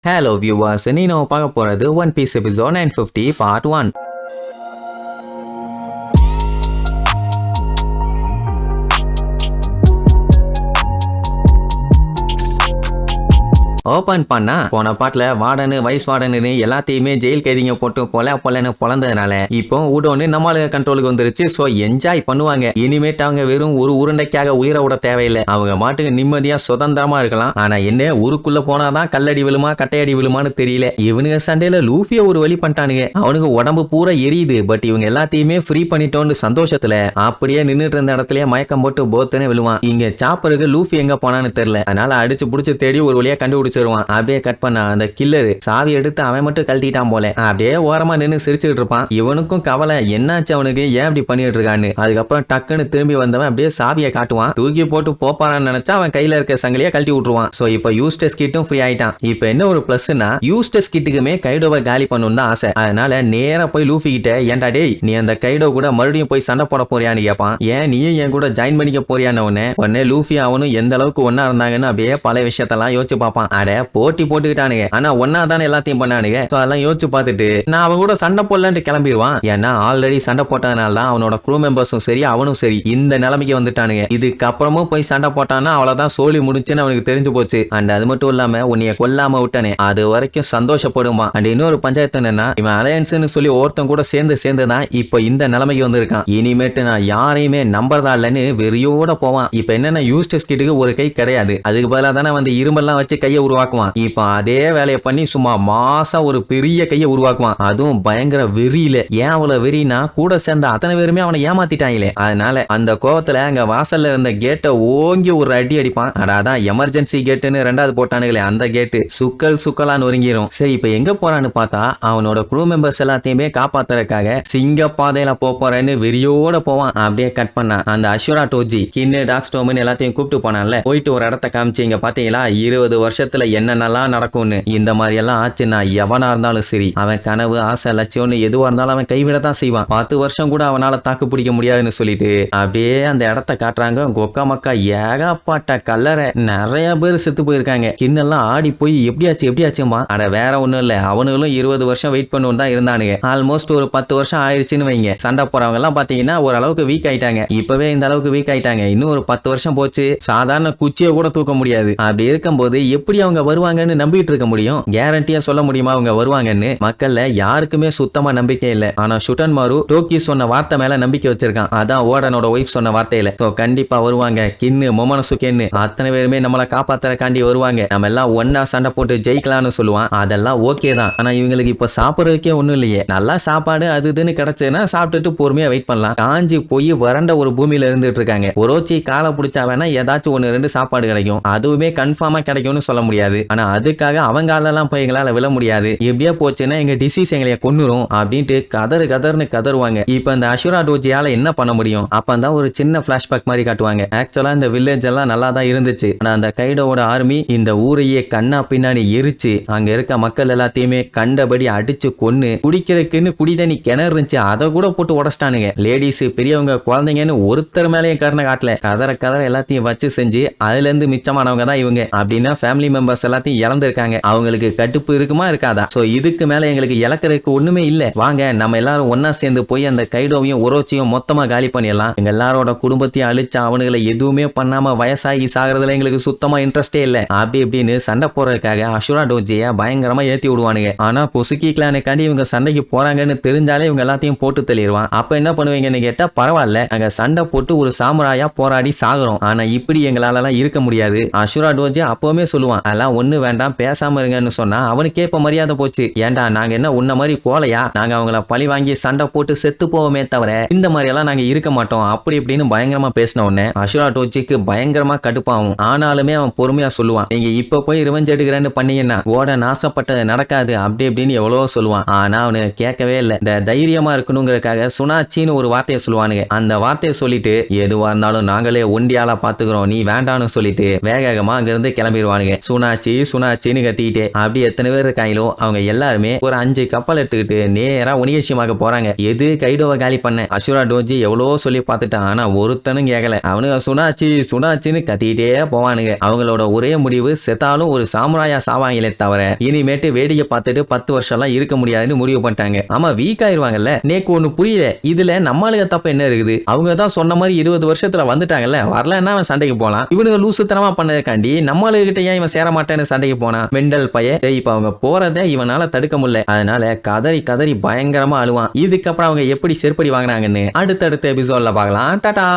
Hello viewers, நீ நம்ம பார்க்க போறது One Piece episode 950 part 1. Open பண்ணா போன பாட்டுல வார்டனு வைஸ் வார்டனு எல்லாத்தையுமே ஜெயில் கைதிங்க போட்டு பொலன்னு பொழந்ததுனால இப்போ ஊடோன்னு நம்மளுக்கு கண்ட்ரோலுக்கு வந்துருச்சு. சோ என்ஜாய் பண்ணுவாங்க. இனிமேட்டு அவங்க வெறும் ஒரு உருண்டைக்காக உயிரை விட தேவையில்லை. அவங்க மாட்டுக்கு நிம்மதியா சுதந்திரமா இருக்கலாம். ஆனா என்ன ஊருக்குள்ள போனாதான் கல்லடி விழுமா கட்டையடி விழுமான்னு தெரியல. இவனுங்க சண்டையில லூஃபிய ஒரு வழி பண்ணிட்டானுங்க. அவனுக்கு உடம்பு பூரா எரியுது. பட் இவங்க எல்லாத்தையுமே ஃப்ரீ பண்ணிட்டோன்னு சந்தோஷத்துல அப்படியே நின்றுட்டு இருந்த இடத்துலயே மயக்கம் போட்டு போத்தனே விழுவான். இங்க சாப்பருக்கு லூஃபி எங்க போனான்னு தெரியல. அதனால அடிச்சு புடிச்சு தேடி ஒரு வழியா கண்டுபிடிச்சு அப்படியே கட் பண்ண அந்த கில்லரு சாவி எடுத்து அவன் மட்டும் கழட்டிட்டான் போல. அப்படியே ஓரமா நின்று சிரிச்சுட்டு இருப்பான். இவனுக்கும் கவலை, என்னாச்சு அவனுக்கு, ஏன் அப்படி பண்ணிட்டு இருக்கான்னு. அதுக்கப்புறம் டக்குன்னு திரும்பி வந்தவன் அப்படியே சாவியை காட்டுவான். தூக்கி போட்டு போப்பான்னு நினைச்சா அவன் கையில இருக்க சங்கிலியா கழட்டி விட்டுருவான். சோ இப்போ யூஸ்டஸ் கிட்டும் ஃப்ரீ ஆயிட்டான். இப்போ என்ன ஒரு பிளஸ்னா யூஸ்டஸ் கிட்டுக்குமே கைடோவை காலி பண்ணணும் தான் ஆசை. அதனால நேரா போய் லூஃபி கிட்ட, ஏன்டா டேய் நீ அந்த கைடோ கூட மறுபடியும் போய் சண்டை போட போறியான்னு கேட்பான். ஏன் நீயும் என் கூட ஜாயின் பண்ணிக்க போறியான்னு உடனே லூஃபி அவனும் எந்த அளவுக்கு ஒன்னா இருந்தாங்கன்னு அப்படியே பல விஷயத்தெல்லாம் யோசிச்சு பார்ப்பான். போட்டி போட்டுக்கிட்டானுங்க. ஆனா ஒன்னா தானே எல்லாத்தையும் பண்ணானுங்க. அதெல்லாம் யோசிச்சு பார்த்துட்டு நான் அவன் கூட சண்டை போடலான்ட்டு கிளம்பிடுவான். ஏன்னா ஆல்ரெடி சண்டை போட்டதுனால தான் அவனோட க்ரூ மெம்பர்ஸும் சரி அவனும் சரி இந்த நிலைமைக்கு வந்துட்டானுங்க. இதுக்கப்புறமும் போய் சண்டை போட்டான்னா அவ்வளவுதான், சோழி முடிச்சுன்னு அவனுக்கு தெரிஞ்சு போச்சு. அண்ட் அது மட்டும் இல்லாம உன்னைய கொல்லாம விட்டானே அது வரைக்கும் சந்தோஷப்படுவான். அண்ட் இன்னொரு பஞ்சாயத்து என்னன்னா இவன் அலையன்ஸ்னு சொல்லி ஒருத்தன் கூட சேர்ந்து தான் இப்ப இந்த நிலைமைக்கு வந்திருக்கான். இனிமேட்டு நான் யாரையுமே நம்புறதா இல்லைன்னு வெறியோட போவான். இப்ப என்னன்னா யூஸ்டஸ் கிட்டுக்கு ஒரு கை கிடையாது. அதுக்கு பதிலாக தானே வந்து இரும்பெல்லாம் வச்சு கையை உருவாக்குவான். இப்ப அதே வேலையை பண்ணி சும்மா மாசா ஒரு பெரிய கையை உருவாக்குவான். அதுவும் பயங்கர வெறியில. ஏன் அவ்வளவு வெறினா கூட சேர்ந்த அத்தனை பேருமே அவனை ஏமாத்திட்டாங்களே. அதனால அந்த கோவத்துல அங்க வாசல்ல இருந்த கேட்டை ஓங்கி ஒரு அடி அடிப்பான். அதான் எமர்ஜென்சி கேட்டுன்னு ரெண்டாவது போட்டானுங்களே அந்த கேட்டு சுக்கலான்னு ஒருங்கிரும். சரி இப்ப எங்க போறான்னு பார்த்தா அவனோட க்ரூ மெம்பர்ஸ் எல்லாத்தையுமே காப்பாத்துறதுக்காக சிங்க பாதையில போறேன்னு வெறியோட போவான். அப்படியே கட் பண்ணா அந்த அஷுரா டோஜி கின்னு டாக்ஸ்டோம்னு எல்லாத்தையும் கூப்பிட்டு போனான்ல, போயிட்டு ஒரு இடத்த காமிச்சு இங்க பாத்தீங்களா 20 வருஷத்துல என்னென்னலாம் நடக்கும்னு. இந்த மாதிரி எல்லாம் ஆச்சுன்னா எவனா இருந்தாலும் சரி அவன் கனவு ஆசை லட்சியம்னு எதுவா இருந்தாலும் அவன் கைவிடத்தான் செய்வான். 10 வருஷம் கூட அவனால தாக்கு பிடிக்க முடியாதுன்னு சொல்லிட்டு அப்படியே அந்த இடத்த காட்டுறாங்க. கொக்கா மக்கா ஏகப்பட்ட கல்லறை, நிறைய பேர் செத்து போயிருக்காங்க. கிண்ணெல்லாம் ஆடி போய் எப்படியாச்சுமா. அட வேற ஒண்ணும் இல்ல, அவனுங்களும் 20 வருஷம் வெயிட் பண்ணுவோம் தான் இருந்தானுங்க. ஆல்மோஸ்ட் ஒரு 10 வருஷம் ஆயிடுச்சுன்னு வைங்க. சண்டை போறவங்க எல்லாம் பாத்தீங்கன்னா ஓரளவுக்கு வீக் ஆயிட்டாங்க. இப்பவே இந்த அளவுக்கு வீக் ஆயிட்டாங்க. இன்னும் ஒரு 10 வருஷம் போச்சு சாதாரண குச்சியை கூட தூக்க முடியாது. அப்படி இருக்கும்போது எப்படி அவங்க வருவாங்கன்னு நம்பிட்டு இருக்க முடியும்? கேரண்டியா சொல்ல முடியுமா அவங்க வருவாங்கன்னு? மக்கள்ல யாருக்குமே சுத்தமா நம்பிக்கை இல்ல. ஆனா ஷுட்டன் மாரு டோக்கி சொன்ன வார்த்தை மேல நம்பிக்கை வச்சிருக்கான். அதான் ஓடனோட ஒய்ஃப் சொன்ன வார்த்தையில. சோ கண்டிப்பா வருவாங்க. கின்னு மொமனசுகேன்னு அத்தனை பேருமே நம்மளை காப்பாத்துறக்காண்டி வருவாங்க. நம்ம எல்லாம் ஒன்னா சண்டை போட்டு ஜெயிக்கலாம்னு சொல்லுவான். அதெல்லாம் ஓகே தான். ஆனா இவங்களுக்கு இப்ப சாப்பிடறதுக்கே ஒண்ணும் இல்லையே. நல்லா சாப்பாடு அது இதுன்னு கிடைச்சதுன்னா சாப்பிட்டுட்டு பொறுமையா வெயிட் பண்ணலாம். காஞ்சி போய் வறண்ட ஒரு பூமியில இருந்துட்டு இருக்காங்க. ஒரோச்சி காலை பிடிச்சா வேணா ஏதாச்சும் 1-2 சாப்பாடு கிடைக்கும். அதுவுமே கன்ஃபார்மா கிடைக்கும்னு சொல்ல முடியாது. ஆனா அதுக்காக அவங்க ஆளெல்லாம் போய் எங்களால விழ முடியாது. எப்படியா போச்சுன்னா எங்க டிசீஸ் எங்களைய கொன்னுரும் அப்படின்ட்டு கதர்னு கதறுவாங்க. இப்ப இந்த அஷுரா டோஜியால என்ன பண்ண முடியும்? அப்பதான் ஒரு சின்ன பிளாஷ்பேக் மாதிரி காட்டுவாங்க. ஆக்சுவலா இந்த வில்லேஜ் எல்லாம் நல்லா தான் இருந்துச்சு. ஆனா அந்த கைடோட ஆர்மி இந்த ஊரையே கண்ணா பின்னாடி எரிச்சு அங்க இருக்க மக்கள் எல்லாத்தையுமே கண்டபடி அடிச்சு கொன்னு குடிக்கிறதுக்குன்னு குடிதண்ணி கிணறு இருந்துச்சு அதை கூட போட்டு உடச்சிட்டானுங்க. லேடிஸ் பெரியவங்க குழந்தைங்கன்னு ஒருத்தர் மேலேயும் கருணை காட்டல. கதற எல்லாத்தையும் வச்சு செஞ்சு அதுல இருந்து மிச்சமானவங்க தான் இவங்க. அப்படின்னா ஃபேமிலி மெம்பர்ஸ் எல்லாத்தையும் இழந்திருக்காங்க. அவங்களுக்கு கட்டுப்பு இருக்குமா இருக்காதா? சோ இதுக்கு மேல எங்களுக்கு இழக்கிறதுக்கு ஒண்ணுமே இல்ல. வாங்க நம்ம எல்லாரும் ஒன்னா சேர்ந்து போய் அந்த கைடோவையும் ஒரோச்சியும் மொத்தமா காலி பண்ணிடலாம். எங்க எல்லாரோட குடும்பத்தையும் அழிச்சு அவனுங்களை எதுவுமே பண்ணாம வயசாகி சாகிறதுல எங்களுக்கு சுத்தமா இன்ட்ரெஸ்டே இல்ல. அப்படி இப்படின்னு சண்டை போறதுக்காக அஷுரா டோஜிய பயங்கரமா ஏத்தி விடுவானுங்க. ஆனா கொசுக்கி கிளானுக்காண்டி இவங்க சண்டைக்கு போறாங்கன்னு தெரிஞ்சாலே இவங்க எல்லாத்தையும் போட்டு தள்ளிடுவான். அப்ப என்ன பண்ணுவீங்கன்னு கேட்டா பரவாயில்ல, அங்க சண்டை போட்டு ஒரு சாமுராயா போராடி சாகுறோம். ஆனா இப்படி எங்களால எல்லாம் இருக்க முடியாது. அஷுரா டோஜி அப்பவுமே சொல்லுவான், அதெல்லாம் ஒண்ணு வேண்டாம் பேசாம இருங்கன்னு சொன்னா அவனுக்கே இப்ப மரியாதை போச்சு. ஏன்டா நாங்க என்ன உன்ன மாதிரி கோலையா? நாங்க அவங்கள பழி வாங்கி சண்டை போட்டு செத்து போவோமே தவிர இந்த மாதிரி எல்லாம் நாங்க இருக்க மாட்டோம் அப்படி இப்படின்னு பயங்கரமா பேசின உடனே அஷுரா டோஜிக்கு பயங்கரமா கடுப்பாகும். ஆனாலுமே அவன் பொறுமையா சொல்லுவான், நீங்க இப்ப போய் ரிவெஞ்ச் எடுக்கிறேன்னு பண்ணீங்கன்னா ஓட நாசப்பட்டது நடக்காது அப்படி இப்படின்னு எவ்வளவோ சொல்லுவான். ஆனா அவனு கேட்கவே இல்லை. இந்த தைரியமா இருக்கணுங்கிறதுக்காக சுனாச்சின்னு ஒரு வார்த்தையை சொல்லுவானுங்க. அந்த வார்த்தையை சொல்லிட்டு எதுவா இருந்தாலும் நாங்களே ஒண்டியாலா பாத்துக்கிறோம் நீ வேண்டான்னு சொல்லிட்டு வேகமா அங்க இருந்து கிளம்பிடுவானுங்க. சுனா சுனாச்சின்னு கத்திக்கிட்டு அப்படி எத்தனை பேர் இருக்காங்களோ அவங்க எல்லாருமே ஒரு 5 கப்பல் எடுத்துக்கிட்டு நேரா ஒனிகேஷியமாக போறாங்க. எது கைடோவை காலி பண்ண அசுரா டோஜி எவ்வளவோ சொல்லி பார்த்துட்டான். ஆனா ஒருத்தனும் கேட்கல. அவனுங்க சுனாச்சின்னு கத்திக்கிட்டே போவானுங்க. அவங்களோட ஒரே முடிவு செத்தாலும் ஒரு சாமுராயா சாவாங்களே தவிர இனிமேட்டு வேடிக்கை பார்த்துட்டு 10 வருஷம் எல்லாம் இருக்க முடியாதுன்னு முடிவு பண்ணிட்டாங்க. ஆமா வீக் ஆயிருவாங்கல்ல. நேக்கு ஒண்ணு புரியல. இதுல நம்மளுக்கு தப்பு என்ன இருக்குது? அவங்க தான் சொன்ன மாதிரி 20 வருஷத்துல வந்துட்டாங்கல்ல. வரலன்னா அவன் சண்டைக்கு போலாம். இவனுங்க லூசுத்தனமா பண்ணதுக்காண்டி நம்மளுக்கிட்ட ஏன் இவன் சேர மாட்டேன்னு சண்டைக்கு போனா மெண்டல் பைய. இப்ப அவங்க போறத இவனால தடுக்க முடியல. அதனால கதறி பயங்கரமா அழுவான். இதுக்கப்புறம் அவங்க எப்படி செருப்படி வாங்கினாங்கன்னு அடுத்தடுத்த எபிசோட்ல பார்க்கலாம். டாடா.